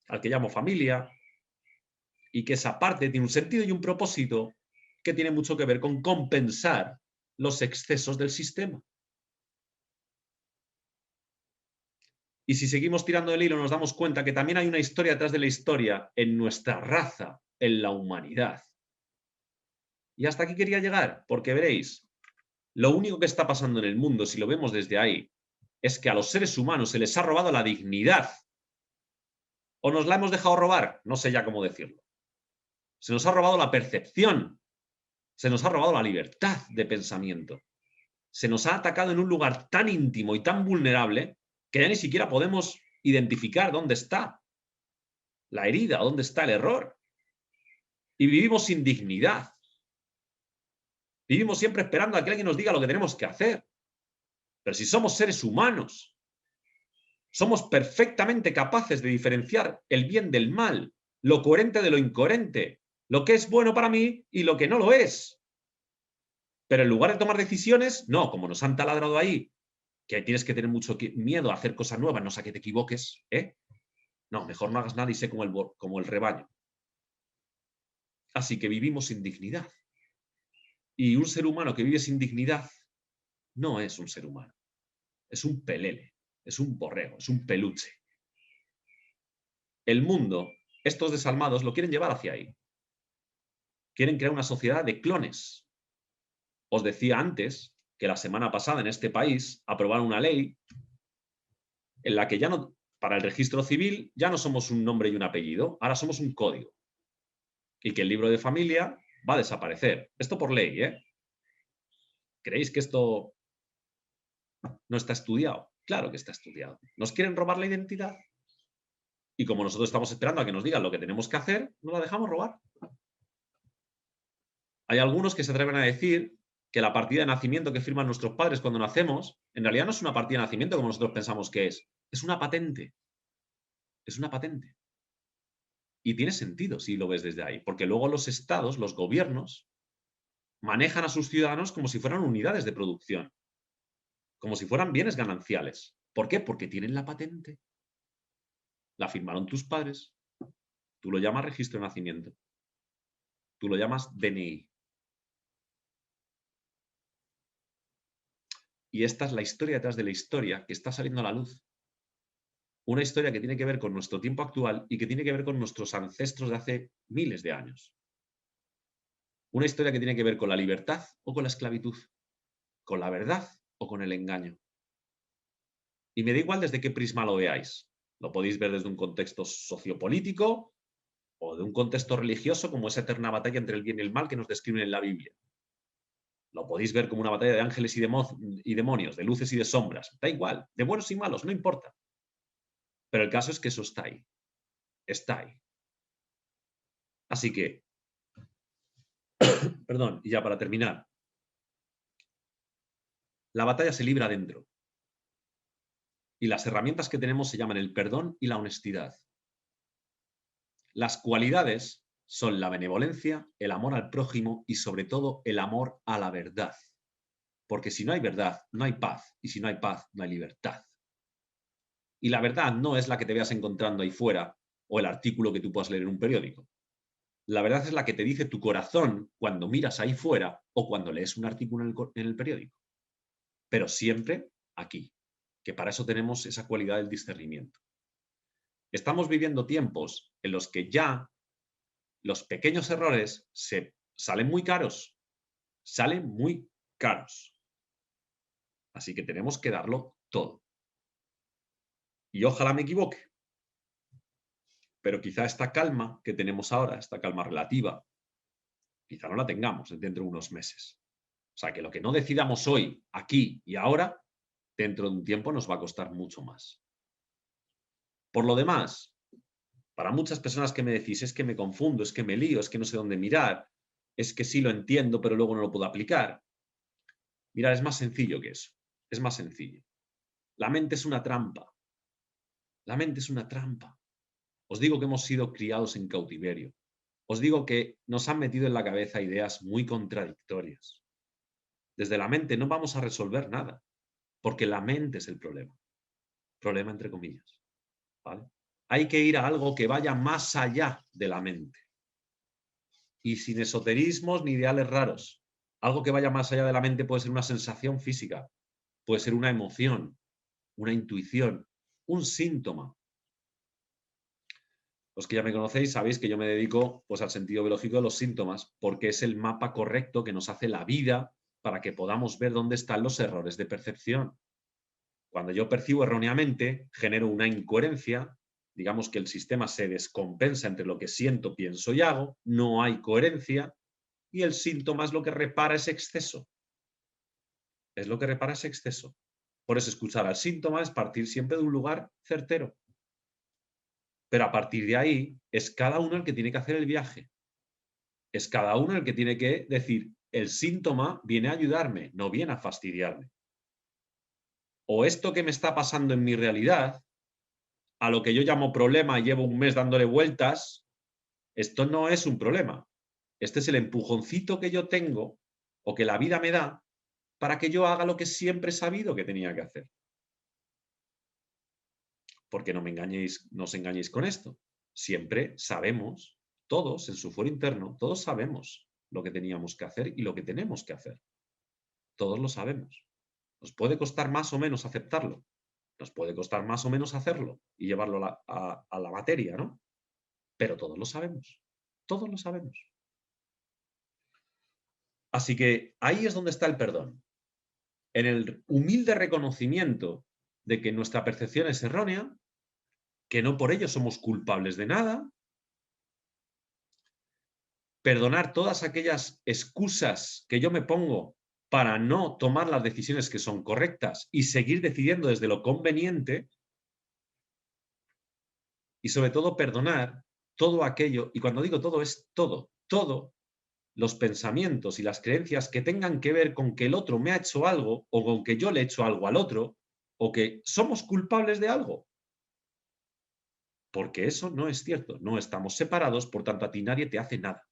al que llamo familia, y que esa parte tiene un sentido y un propósito que tiene mucho que ver con compensar los excesos del sistema. Y si seguimos tirando el hilo, nos damos cuenta que también hay una historia detrás de la historia en nuestra raza, en la humanidad. Y hasta aquí quería llegar, porque veréis, lo único que está pasando en el mundo, si lo vemos desde ahí, es que a los seres humanos se les ha robado la dignidad. ¿O nos la hemos dejado robar? No sé ya cómo decirlo. Se nos ha robado la percepción. Se nos ha robado la libertad de pensamiento. Se nos ha atacado en un lugar tan íntimo y tan vulnerable que ya ni siquiera podemos identificar dónde está la herida, dónde está el error. Y vivimos sin dignidad. Vivimos siempre esperando a que alguien nos diga lo que tenemos que hacer. Pero si somos seres humanos, somos perfectamente capaces de diferenciar el bien del mal, lo coherente de lo incoherente, lo que es bueno para mí y lo que no lo es. Pero en lugar de tomar decisiones, no, como nos han taladrado ahí, que tienes que tener mucho miedo a hacer cosas nuevas, no sea que te equivoques, ¿eh? No, mejor no hagas nada y sé como el rebaño. Así que vivimos sin dignidad. Y un ser humano que vive sin dignidad no es un ser humano. Es un pelele, es un borrego, es un peluche. El mundo, estos desalmados, lo quieren llevar hacia ahí. Quieren crear una sociedad de clones. Os decía antes que la semana pasada en este país aprobaron una ley en la que ya no, para el registro civil, ya no somos un nombre y un apellido, ahora somos un código. Y que el libro de familia va a desaparecer. Esto por ley, ¿eh? ¿Creéis que esto no está estudiado? Claro que está estudiado. ¿Nos quieren robar la identidad? Y como nosotros estamos esperando a que nos digan lo que tenemos que hacer, no la dejamos robar. Hay algunos que se atreven a decir que la partida de nacimiento que firman nuestros padres cuando nacemos, en realidad no es una partida de nacimiento como nosotros pensamos que es una patente. Es una patente. Y tiene sentido si lo ves desde ahí, porque luego los estados, los gobiernos, manejan a sus ciudadanos como si fueran unidades de producción, como si fueran bienes gananciales. ¿Por qué? Porque tienen la patente. La firmaron tus padres. Tú lo llamas registro de nacimiento. Tú lo llamas DNI. Y esta es la historia detrás de la historia que está saliendo a la luz. Una historia que tiene que ver con nuestro tiempo actual y que tiene que ver con nuestros ancestros de hace miles de años. Una historia que tiene que ver con la libertad o con la esclavitud, con la verdad o con el engaño. Y me da igual desde qué prisma lo veáis. Lo podéis ver desde un contexto sociopolítico o de un contexto religioso, como esa eterna batalla entre el bien y el mal que nos describen en la Biblia. Lo podéis ver como una batalla de ángeles y demonios, de luces y de sombras. Da igual, de buenos y malos, no importa. Pero el caso es que eso está ahí. Está ahí. Así que, perdón, y ya para terminar, la batalla se libra dentro. Y las herramientas que tenemos se llaman el perdón y la honestidad. Las cualidades son la benevolencia, el amor al prójimo y sobre todo el amor a la verdad. Porque si no hay verdad, no hay paz. Y si no hay paz, no hay libertad. Y la verdad no es la que te veas encontrando ahí fuera o el artículo que tú puedas leer en un periódico. La verdad es la que te dice tu corazón cuando miras ahí fuera o cuando lees un artículo en el periódico. Pero siempre aquí, que para eso tenemos esa cualidad del discernimiento. Estamos viviendo tiempos en los que ya los pequeños errores salen muy caros. Salen muy caros. Así que tenemos que darlo todo. Y ojalá me equivoque. Pero quizá esta calma que tenemos ahora, esta calma relativa, quizá no la tengamos dentro de unos meses. O sea, que lo que no decidamos hoy, aquí y ahora, dentro de un tiempo nos va a costar mucho más. Por lo demás, para muchas personas que me decís, es que me confundo, es que me lío, es que no sé dónde mirar, es que sí lo entiendo, pero luego no lo puedo aplicar. Mirad, es más sencillo que eso. Es más sencillo. La mente es una trampa. La mente es una trampa. Os digo que hemos sido criados en cautiverio. Os digo que nos han metido en la cabeza ideas muy contradictorias. Desde la mente no vamos a resolver nada, porque la mente es el problema. Problema entre comillas. ¿Vale? Hay que ir a algo que vaya más allá de la mente. Y sin esoterismos ni ideales raros. Algo que vaya más allá de la mente puede ser una sensación física, puede ser una emoción, una intuición, un síntoma. Los que ya me conocéis sabéis que yo me dedico pues, al sentido biológico de los síntomas, porque es el mapa correcto que nos hace la vida para que podamos ver dónde están los errores de percepción. Cuando yo percibo erróneamente, genero una incoherencia, digamos que el sistema se descompensa entre lo que siento, pienso y hago, no hay coherencia, y el síntoma es lo que repara ese exceso. Es lo que repara ese exceso. Por eso escuchar al síntoma es partir siempre de un lugar certero. Pero a partir de ahí es cada uno el que tiene que hacer el viaje. Es cada uno el que tiene que decir, el síntoma viene a ayudarme, no viene a fastidiarme. O esto que me está pasando en mi realidad, a lo que yo llamo problema y llevo un mes dándole vueltas, esto no es un problema. Este es el empujoncito que yo tengo o que la vida me da para que yo haga lo que siempre he sabido que tenía que hacer. Porque no os engañéis con esto. Siempre sabemos, todos en su fuero interno, todos sabemos lo que teníamos que hacer y lo que tenemos que hacer. Todos lo sabemos. Nos puede costar más o menos aceptarlo. Nos puede costar más o menos hacerlo y llevarlo a la materia, ¿no? Pero todos lo sabemos. Todos lo sabemos. Así que ahí es donde está el perdón. En el humilde reconocimiento de que nuestra percepción es errónea, que no por ello somos culpables de nada, perdonar todas aquellas excusas que yo me pongo para no tomar las decisiones que son correctas y seguir decidiendo desde lo conveniente, y sobre todo perdonar todo aquello, y cuando digo todo es todo, los pensamientos y las creencias que tengan que ver con que el otro me ha hecho algo o con que yo le he hecho algo al otro o que somos culpables de algo. Porque eso no es cierto, no estamos separados, por tanto a ti nadie te hace nada.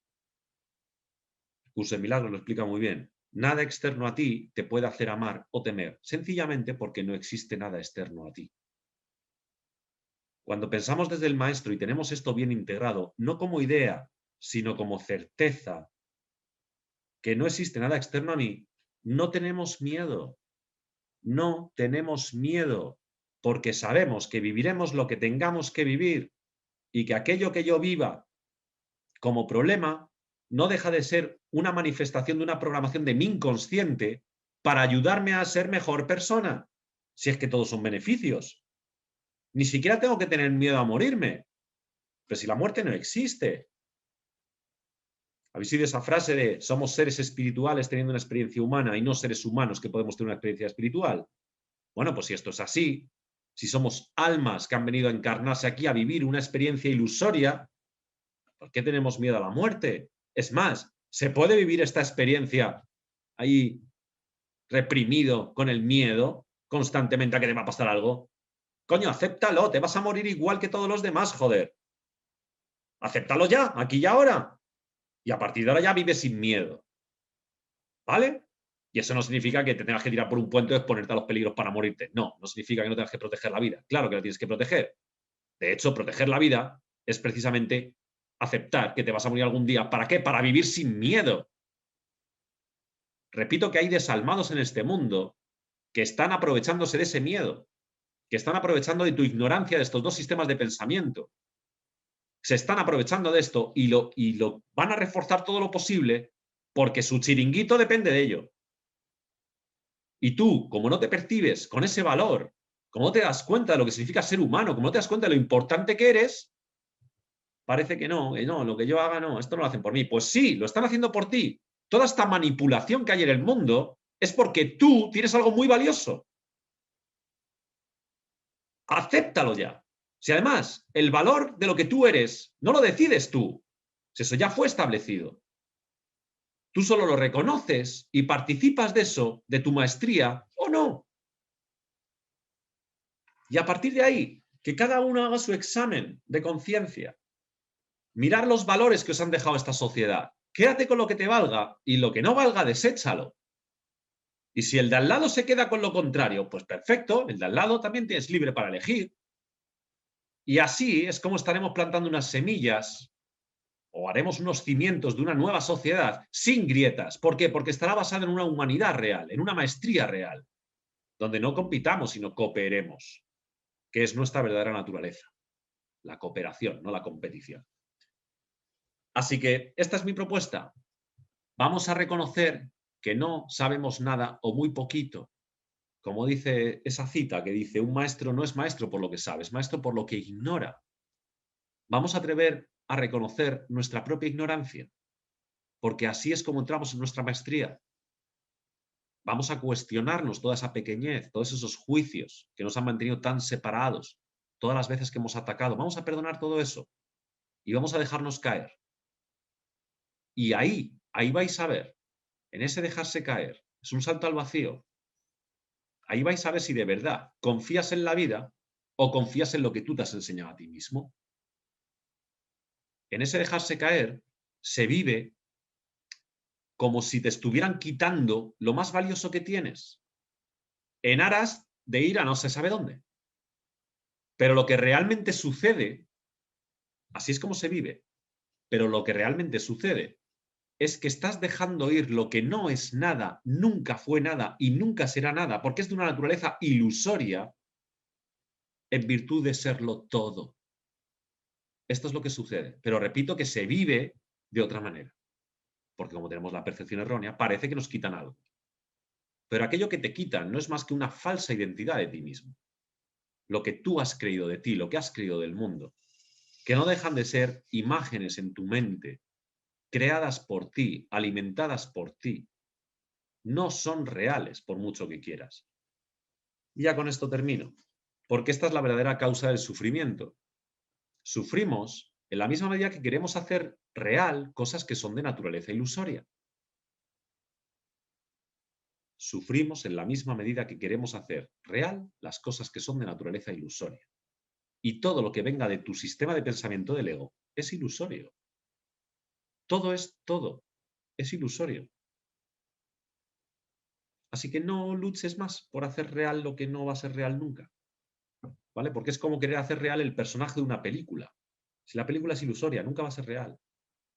Curso de Milagros lo explica muy bien. Nada externo a ti te puede hacer amar o temer, sencillamente porque no existe nada externo a ti. Cuando pensamos desde el maestro y tenemos esto bien integrado, no como idea, sino como certeza, que no existe nada externo a mí, no tenemos miedo. No tenemos miedo, porque sabemos que viviremos lo que tengamos que vivir y que aquello que yo viva como problema no deja de ser una manifestación de una programación de mi inconsciente para ayudarme a ser mejor persona. Si es que todos son beneficios. Ni siquiera tengo que tener miedo a morirme. Pero si la muerte no existe. ¿Habéis oído esa frase de somos seres espirituales teniendo una experiencia humana y no seres humanos que podemos tener una experiencia espiritual? Bueno, pues si esto es así, si somos almas que han venido a encarnarse aquí a vivir una experiencia ilusoria, ¿por qué tenemos miedo a la muerte? Es más, ¿se puede vivir esta experiencia ahí reprimido con el miedo constantemente a que te va a pasar algo? Coño, acéptalo, te vas a morir igual que todos los demás, joder. Acéptalo ya, aquí y ahora. Y a partir de ahora ya vives sin miedo. ¿Vale? Y eso no significa que te tengas que tirar por un puente o exponerte a los peligros para morirte. No, no significa que no tengas que proteger la vida. Claro que la tienes que proteger. De hecho, proteger la vida es precisamente aceptar que te vas a morir algún día. ¿Para qué? Para vivir sin miedo. Repito que hay desalmados en este mundo que están aprovechándose de ese miedo, que están aprovechando de tu ignorancia de estos dos sistemas de pensamiento. Se están aprovechando de esto y lo van a reforzar todo lo posible porque su chiringuito depende de ello. Y tú, como no te percibes con ese valor, como no te das cuenta de lo que significa ser humano, como no te das cuenta de lo importante que eres, parece que no, lo que yo haga no, esto no lo hacen por mí. Pues sí, lo están haciendo por ti. Toda esta manipulación que hay en el mundo es porque tú tienes algo muy valioso. Acéptalo ya. Si además el valor de lo que tú eres no lo decides tú, si eso ya fue establecido, tú solo lo reconoces y participas de eso, de tu maestría o no. Y a partir de ahí, que cada uno haga su examen de conciencia. Mirar los valores que os han dejado esta sociedad. Quédate con lo que te valga y lo que no valga, deséchalo. Y si el de al lado se queda con lo contrario, pues perfecto, el de al lado también tienes libre para elegir. Y así es como estaremos plantando unas semillas o haremos unos cimientos de una nueva sociedad sin grietas. ¿Por qué? Porque estará basada en una humanidad real, en una maestría real, donde no compitamos, sino cooperemos, que es nuestra verdadera naturaleza, la cooperación, no la competición. Así que esta es mi propuesta. Vamos a reconocer que no sabemos nada o muy poquito. Como dice esa cita que dice, un maestro no es maestro por lo que sabe, es maestro por lo que ignora. Vamos a atrever a reconocer nuestra propia ignorancia, porque así es como entramos en nuestra maestría. Vamos a cuestionarnos toda esa pequeñez, todos esos juicios que nos han mantenido tan separados, todas las veces que hemos atacado. Vamos a perdonar todo eso y vamos a dejarnos caer. Y ahí vais a ver, en ese dejarse caer, es un salto al vacío. Ahí vais a ver si de verdad confías en la vida o confías en lo que tú te has enseñado a ti mismo. En ese dejarse caer se vive como si te estuvieran quitando lo más valioso que tienes, en aras de ir a no se sabe dónde. Pero lo que realmente sucede, así es como se vive, pero lo que realmente sucede es que estás dejando ir lo que no es nada, nunca fue nada y nunca será nada, porque es de una naturaleza ilusoria en virtud de serlo todo. Esto es lo que sucede, pero repito que se vive de otra manera, porque como tenemos la percepción errónea, parece que nos quitan algo. Pero aquello que te quitan no es más que una falsa identidad de ti mismo. Lo que tú has creído de ti, lo que has creído del mundo, que no dejan de ser imágenes en tu mente, creadas por ti, alimentadas por ti. No son reales, por mucho que quieras. Y ya con esto termino, porque esta es la verdadera causa del sufrimiento. Sufrimos en la misma medida que queremos hacer real cosas que son de naturaleza ilusoria. Sufrimos en la misma medida que queremos hacer real las cosas que son de naturaleza ilusoria. Y todo lo que venga de tu sistema de pensamiento del ego es ilusorio. Todo es todo. es ilusorio. Así que no luches más por hacer real lo que no va a ser real nunca, ¿vale? Porque es como querer hacer real el personaje de una película. Si la película es ilusoria, nunca va a ser real.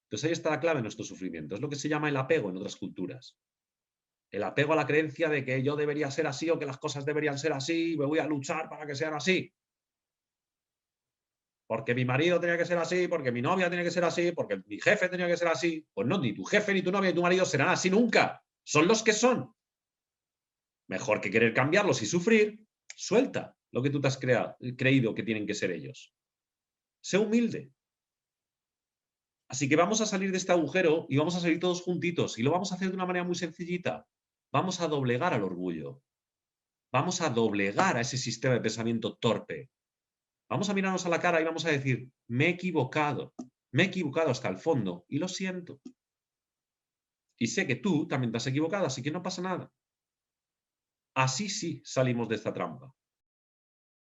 Entonces ahí está la clave de nuestro sufrimiento. Es lo que se llama el apego en otras culturas. El apego a la creencia de que yo debería ser así o que las cosas deberían ser así y me voy a luchar para que sean así. Porque mi marido tenía que ser así, porque mi novia tenía que ser así, porque mi jefe tenía que ser así. Pues no, ni tu jefe, ni tu novia, ni tu marido serán así nunca. Son los que son. Mejor que querer cambiarlos y sufrir, suelta lo que tú te has creído que tienen que ser ellos. Sé humilde. Así que vamos a salir de este agujero y vamos a salir todos juntitos. Y lo vamos a hacer de una manera muy sencillita. Vamos a doblegar al orgullo. Vamos a doblegar a ese sistema de pensamiento torpe. Vamos a mirarnos a la cara y vamos a decir, me he equivocado hasta el fondo y lo siento. Y sé que tú también te has equivocado, así que no pasa nada. Así sí salimos de esta trampa.